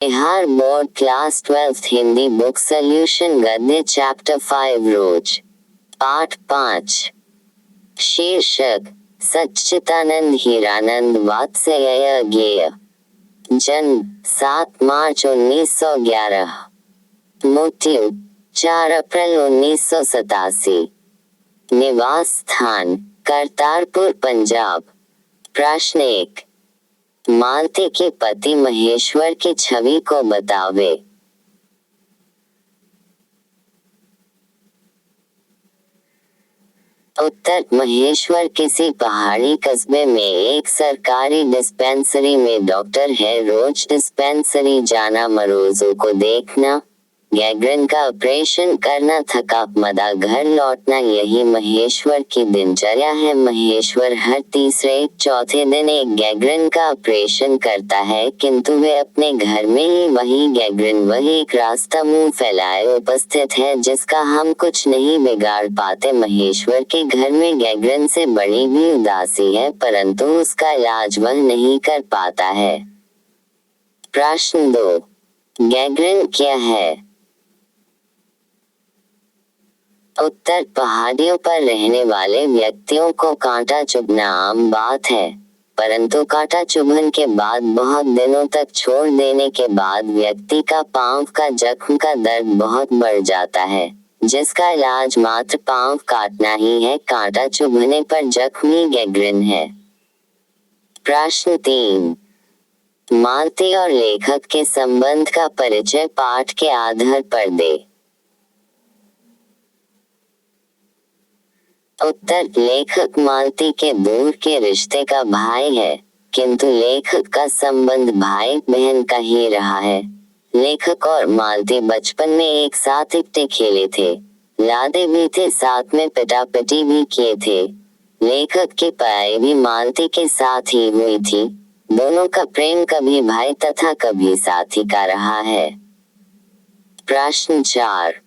Bihar board class 12th Hindi book solution गद्य chapter 5 रोज पाठ 5 शीर्षक सच्चिदानंद हीरानंद वात्स्यायन ज्ञेय जन्म 7 मार्च 1911 मृत्यु 4 अप्रैल 1987 निवास स्थान करतारपुर पंजाब प्रश्न 1 मालती के पति महेश्वर की छवि को बतावे। उत्तर महेश्वर किसी पहाड़ी कस्बे में एक सरकारी डिस्पेंसरी में डॉक्टर है। रोज डिस्पेंसरी जाना, मरीजों को देखना, गैंग्रीन का ऑपरेशन करना, थका मदा घर लौटना, यही महेश्वर की दिनचर्या है। महेश्वर हर तीसरे चौथे दिन एक गैंग्रीन का ऑपरेशन करता है, किंतु वे अपने घर में ही वही गैंग्रीन, वही एक रास्ता मुंह फैलाए उपस्थित है जिसका हम कुछ नहीं बिगाड़ पाते। महेश्वर के घर में गैंग्रीन से बड़ी भी उदासी है, परंतु उसका इलाज वह नहीं कर पाता है। प्रश्न 2 गैंग्रीन क्या है? उत्तर पहाड़ियों पर रहने वाले व्यक्तियों को कांटा चुभना आम बात है, परंतु कांटा चुभन के बाद बहुत दिनों तक छोड़ देने के बाद व्यक्ति का पांव का जख्म का दर्द बहुत बढ़ जाता है, जिसका इलाज मात्र पांव काटना ही है। कांटा चुभने पर जख्म ही गैंग्रीन है। प्रश्न 3 मालती और लेखक के संबंध का परिचय पाठ के आधार पर दे। उत्तर लेखक मालती के दूर के रिश्ते का भाई है, किंतु लेखक का संबंध भाई बहन का ही रहा है। लेखक और मालती बचपन में एक साथ इकट्ठे खेले थे, लादे भी थे, साथ में पिटापिटी भी किए थे। लेखक की पढ़ाई भी मालती के साथ ही हुई थी। दोनों का प्रेम कभी भाई तथा कभी साथी का रहा है। प्रश्न 4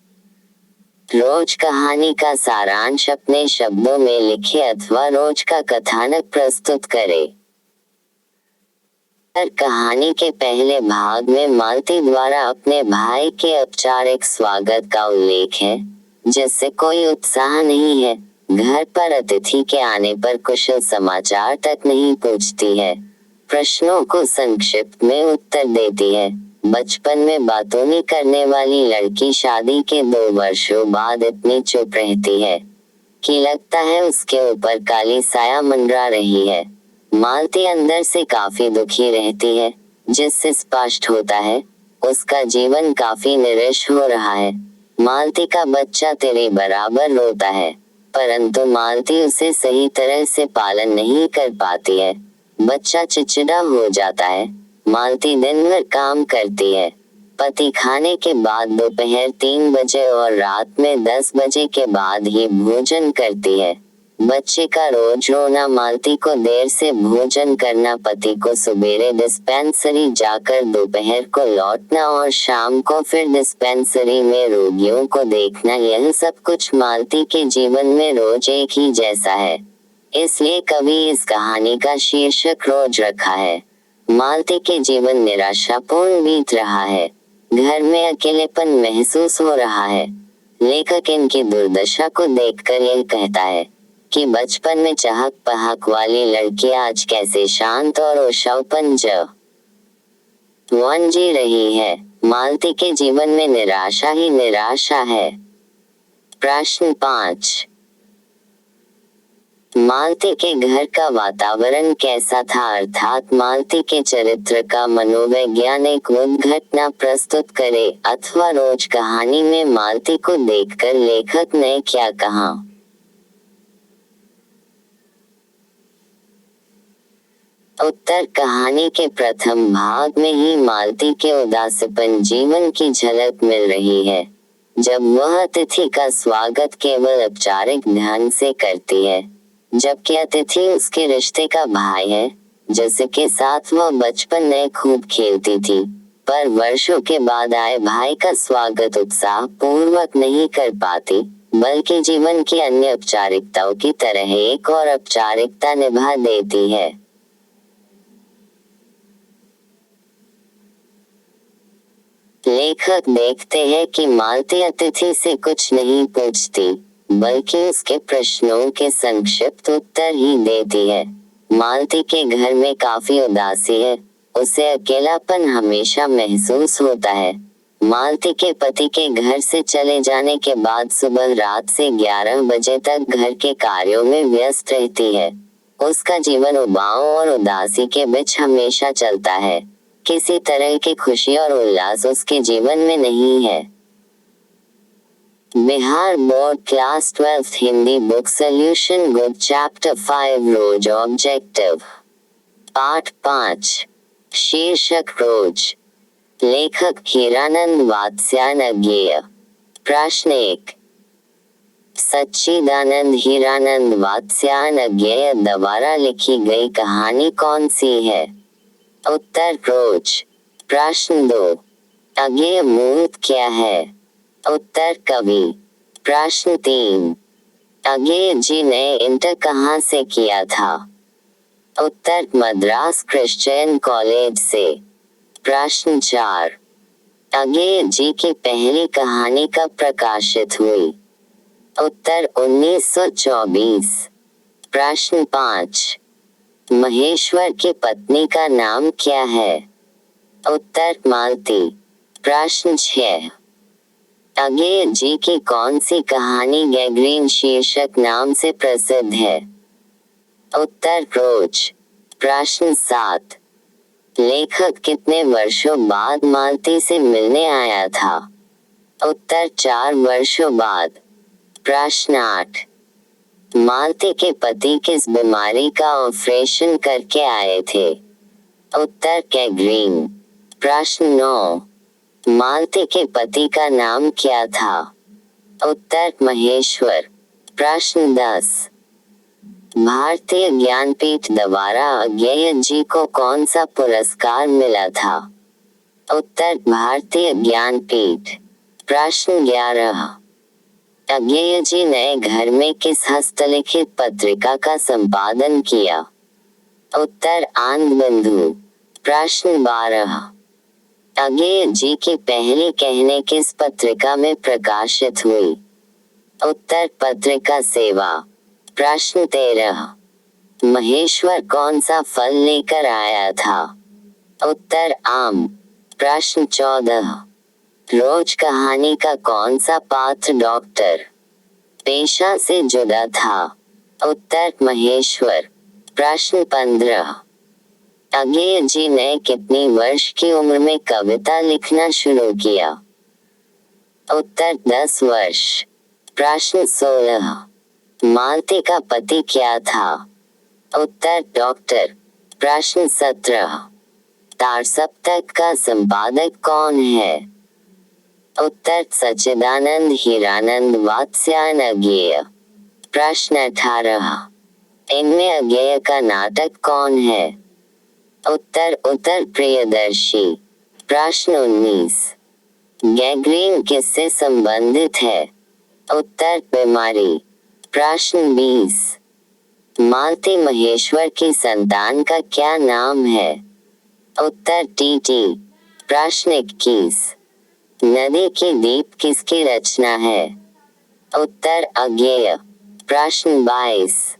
रोज कहानी का सारांश अपने शब्दों में लिखे अथवा रोज का कथानक प्रस्तुत करे। कहानी के पहले भाग में मालती द्वारा अपने भाई के औपचारिक स्वागत का उल्लेख है, जिससे कोई उत्साह नहीं है। घर पर अतिथि के आने पर कुशल समाचार तक नहीं पूछती है, प्रश्नों को संक्षिप्त में उत्तर देती है। बचपन में बातूनी करने वाली लड़की शादी के 2 वर्षों बाद इतनी चुप रहती है कि लगता है उसके ऊपर काली साया मंडरा रही है। मालती अंदर से काफी दुखी रहती है, जिससे स्पष्ट होता है उसका जीवन काफी निराश हो रहा है। मालती का बच्चा तेरे बराबर रोता है, परंतु मालती उसे सही तरह से पालन नहीं कर पाती है। बच्चा चिड़चिड़ा हो जाता है। मालती दिन भर काम करती है। पति खाने के बाद दोपहर 3 बजे और रात में 10 बजे के बाद ही भोजन करती है। बच्चे का रोज रोना, मालती को देर से भोजन करना, पति को सुबेरे डिस्पेंसरी जाकर दोपहर को लौटना और शाम को फिर डिस्पेंसरी में रोगियों को देखना, यह सब कुछ मालती के जीवन में रोज एक ही जैसा है। इसलिए कवि इस कहानी का शीर्षक रोज रखा है। मालती के जीवन निराशापूर्ण बीत रहा है। घर में अकेलेपन महसूस हो रहा है। लेखक इनकी दुर्दशा को देखकर यह कहता है कि बचपन में चहक पहक वाली लड़की आज कैसे शांत और ओछापन जीवन जी रही है। मालती के जीवन में निराशा ही निराशा है। प्रश्न 5 मालती के घर का वातावरण कैसा था, अर्थात मालती के चरित्र का मनोवैज्ञानिक उद्घटना प्रस्तुत करे, अथवा रोज कहानी में मालती को देखकर लेखक ने क्या कहा। उत्तर कहानी के प्रथम भाग में ही मालती के उदासीपन जीवन की झलक मिल रही है, जब वह अतिथि का स्वागत केवल औपचारिक ढंग से करती है, जबकि अतिथि उसके रिश्ते का भाई है, जिसके साथ वह बचपन में खूब खेलती थी। पर वर्षों के बाद आए भाई का स्वागत उत्साह पूर्वक नहीं कर पाती, बल्कि जीवन की अन्य औपचारिकताओं की तरह एक और औपचारिकता निभा देती है। लेखक देखते हैं कि मालती अतिथि से कुछ नहीं पूछती, बल्कि उसके प्रश्नों के संक्षिप्त उत्तर ही देती है। मालती के घर में काफी उदासी है, उसे अकेलापन हमेशा महसूस होता है। मालती के पति के घर से चले जाने के बाद सुबह रात से 11 बजे तक घर के कार्यों में व्यस्त रहती है। उसका जीवन उबाऊ और उदासी के बीच हमेशा चलता है। किसी तरह की खुशी और उल्लास उसके जीवन में नहीं है। Bihar board class 12 Hindi book solution good chapter 5 रोज ऑब्जेक्टिव पाठ 5 शीर्षक रोज। लेखक हीरानंद वात्स्यायन। प्रश्न 1। सच्चिदानंद हीरानंद वात्स्यायन द्वारा लिखी गई कहानी कौन सी है? उत्तर रोज। प्रश्न 2। अज्ञेय मूर्त क्या है? उत्तर कवि। प्रश्न 3। अज्ञेय जी ने इंटर कहाँ से किया था? उत्तर मद्रास क्रिश्चियन कॉलेज से। प्रश्न 4। अज्ञेय जी की पहली कहानी कब प्रकाशित हुई? उत्तर 1924। प्रश्न 5। महेश्वर की पत्नी का नाम क्या है? उत्तर मालती। प्रश्न 6। अज्ञेय जी की कौन सी कहानी गैंग्रीन शीर्षक नाम से प्रसिद्ध है? उत्तर रोज। प्रश्न 7। लेखक कितने वर्षों बाद मालती से मिलने आया था? उत्तर 4 वर्षों बाद। प्रश्न 8। मालती के पति किस बीमारी का ऑपरेशन करके आए थे? उत्तर गैंग्रीन। प्रश्न 9। मालती के पति का नाम क्या था? उत्तर महेश्वर। प्रश्न 10। भारतीय ज्ञानपीठ द्वारा अज्ञेय जी को कौन सा पुरस्कार मिला था? उत्तर भारतीय ज्ञानपीठ। प्रश्न 11। अज्ञेय जी ने घर में किस हस्तलिखित पत्रिका का संपादन किया? उत्तर आनंदबंधु। प्रश्न 12। अज्ञेय जी की पहली कहानी किस पत्रिका में प्रकाशित हुई? उत्तर पत्रिका सेवा। प्रश्न 13। महेश्वर कौन सा फल लेकर आया था? उत्तर आम। प्रश्न 14। रोज कहानी का कौन सा पात्र डॉक्टर पेशा से जुड़ा था? उत्तर महेश्वर। प्रश्न 15। अज्ञेय जी ने कितनी वर्ष की उम्र में कविता लिखना शुरू किया? उत्तर 10 वर्ष। प्रश्न 16। मालती का पति क्या था? उत्तर डॉक्टर। प्रश्न 17। तारसप्तक का संपादक कौन है? उत्तर सच्चिदानंद हीरानंद वात्स्यायन अज्ञेय। प्रश्न 18। इनमें अज्ञेय का नाटक कौन है? उत्तर उत्तर प्रियदर्शी। प्रश्न 19। गैंग्रीन किससे संबंधित है? उत्तर बीमारी। प्रश्न 20। मालती महेश्वर की संतान का क्या नाम है? उत्तर टीटी। प्रश्न 21। नदी की दीप किसकी रचना है? उत्तर अज्ञेय। प्रश्न 22।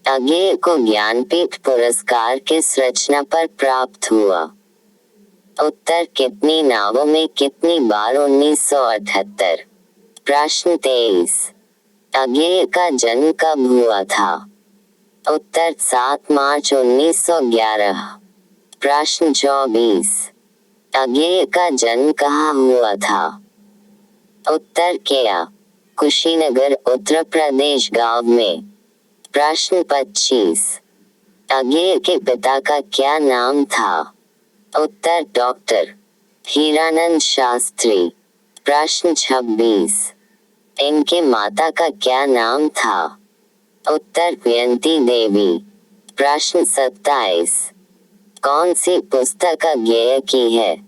अज्ञेय को ज्ञानपीठ पुरस्कार किस रचना पर प्राप्त हुआ? उत्तर कितनी नावों में कितनी बार 1978। प्रश्न 23। अज्ञेय का जन्म कब हुआ था? उत्तर 7 मार्च 1911। प्रश्न 24। अज्ञेय का जन्म कहाँ हुआ था? उत्तर केया, कुशीनगर उत्तर प्रदेश गांव में। प्रश्न 25। अज्ञेय के पिता का क्या नाम था? उत्तर डॉक्टर हीरानंद शास्त्री। प्रश्न 26। इनके माता का क्या नाम था? उत्तर व्यंती देवी। प्रश्न 27। कौन सी पुस्तक अज्ञेय की है?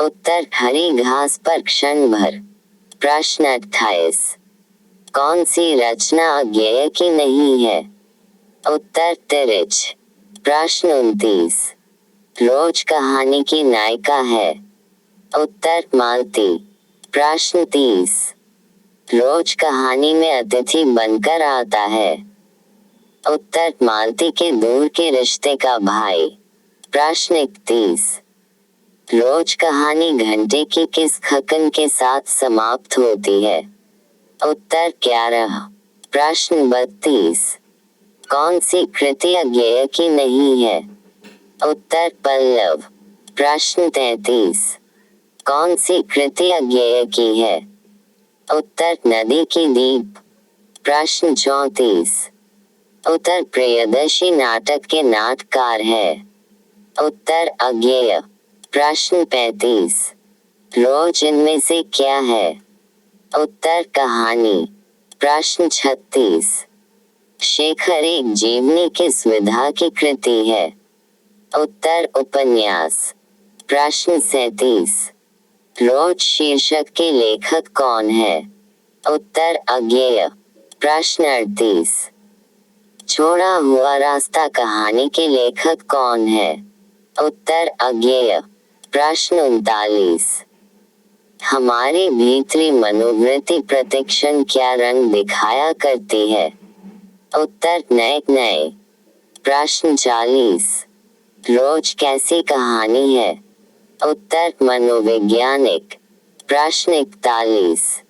उत्तर हरी घास पर क्षण भर। प्रश्न 28। कौन सी रचना अज्ञेय की नहीं है? उत्तर तिरछ। प्रश्न 29। रोज कहानी की नायिका है? उत्तर मालती। प्रश्न 30। रोज कहानी में अतिथि बनकर आता है। उत्तर मालती के दूर के रिश्ते का भाई। प्रश्न 31। रोज कहानी घंटे की किस खकन के साथ समाप्त होती है? उत्तर 11। प्रश्न 32। कौन सी कृति अज्ञेय की नहीं है? उत्तर पल्लव। प्रश्न 33। कौन सी कृति अज्ञेय की है? उत्तर नदी की दीप। प्रश्न 34। उत्तर प्रियदर्शी नाटक के नाटककार है। उत्तर अज्ञेय। प्रश्न 35। रोज इनमें से क्या है? उत्तर कहानी। प्रश्न 36। शेखर एक जीवनी किस विधा की कृति है? उत्तर उपन्यास। प्रश्न 37। रोज शीर्षक के लेखक कौन है? उत्तर अज्ञेय। प्रश्न 38। छोड़ा हुआ रास्ता कहानी के लेखक कौन है? उत्तर अज्ञेय। प्रश्न 39। हमारी भीतरी मनोवृत्ति प्रतिक्षण क्या रंग दिखाया करती है? उत्तर नए नए। प्रश्न 40। रोज कैसी कहानी है? उत्तर मनोवैज्ञानिक। प्रश्न 41।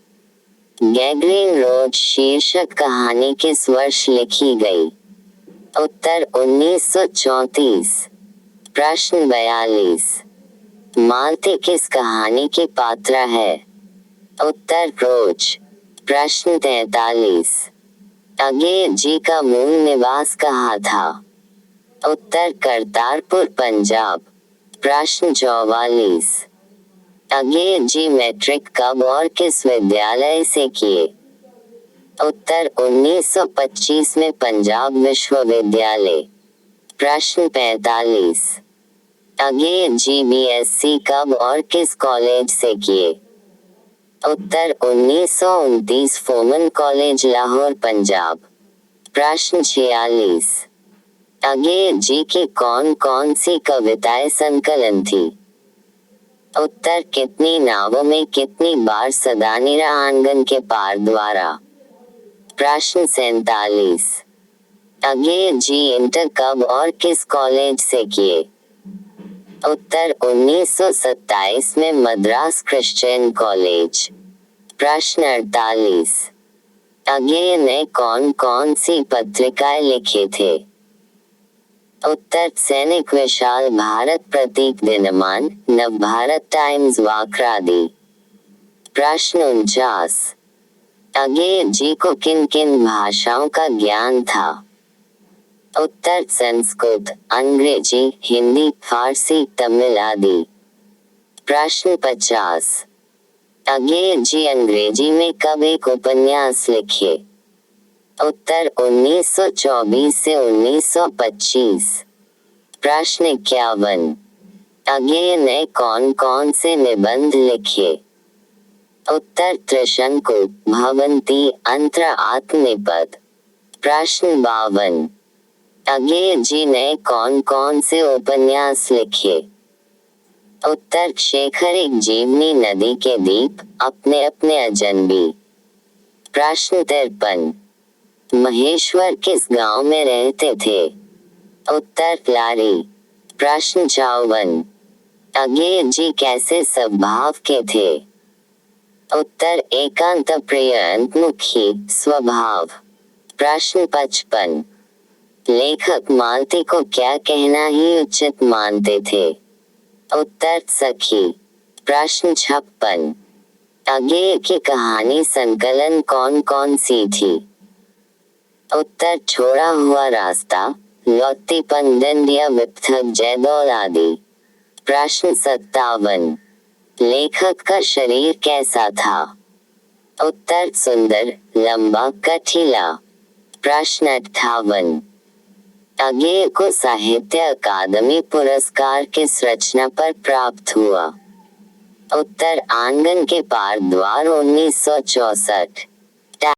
गैंग्रीन रोज शीर्षक कहानी किस वर्ष लिखी गई? उत्तर 1934। प्रश्न 42। मालती किस कहानी की पात्रा है? उत्तर रोज। प्रश्न 43। अज्ञेय जी का मूल निवास कहाँ था? उत्तर करतारपुर पंजाब। प्रश्न 44। अज्ञेय जी मैट्रिक कब और किस विद्यालय से किए? उत्तर 1925 में पंजाब विश्वविद्यालय। प्रश्न 45। अज्ञेय जी बीएससी कब और किस कॉलेज से किए? उत्तर 1929 फोमन कॉलेज लाहौर पंजाब। प्रश्न 46। अज्ञेय जी की कौन कौन सी कविताएं संकलन थी? उत्तर कितनी नावों में कितनी बार सदानीरा आंगन के पार द्वारा। प्रश्न 47। अज्ञेय जी इंटर कब और किस कॉलेज से किए? उत्तर 1927 में मद्रास क्रिश्चियन कॉलेज। प्रश्न 48। अज्ञेय ने कौन कौन सी पत्रिकाएं लिखे थे? उत्तर सैनिक विशाल भारत प्रतीक दिनमान नव भारत टाइम्स वाक्रादि। प्रश्न 49। अज्ञेय जी को किन किन भाषाओं का ज्ञान था? उत्तर संस्कृत, अंग्रेजी, हिंदी, फारसी, तमिल आदि। प्रश्न 50। अज्ञेय जी अंग्रेजी में कब एक उपन्यास लिखे? उत्तर 1924 से 1925। प्रश्न 51। अज्ञेय ने कौन कौन से निबंध लिखे? उत्तर त्रिशंकु, भवंती, अंतर आत्मनिपद। प्रश्न 52। अज्ञेय जी ने कौन कौन से उपन्यास लिखे? उत्तर शेखर एक जीवनी नदी के दीप, अपने अपने अजनबी। प्रश्न 53। महेश्वर किस गांव में रहते थे? उत्तर लारी। प्रश्न 54। अज्ञेय जी कैसे स्वभाव के थे? उत्तर एकांत प्रिय अंतमुखी स्वभाव। प्रश्न 55। लेखक मालती को क्या कहना ही उचित मानते थे? उत्तर सखी। प्रश्न 56। अज्ञेय की कहानी संकलन कौन कौन सी थी? उत्तर छोड़ा हुआ रास्ता, लौती पंडंडिया विपथक जयदौल आदि। प्रश्न 57। लेखक का शरीर कैसा था? उत्तर सुंदर, लंबा, कठिला। प्रश्न 58। अज्ञेय को साहित्य अकादमी पुरस्कार किस रचना पर प्राप्त हुआ? उत्तर आंगन के पार द्वार 1964।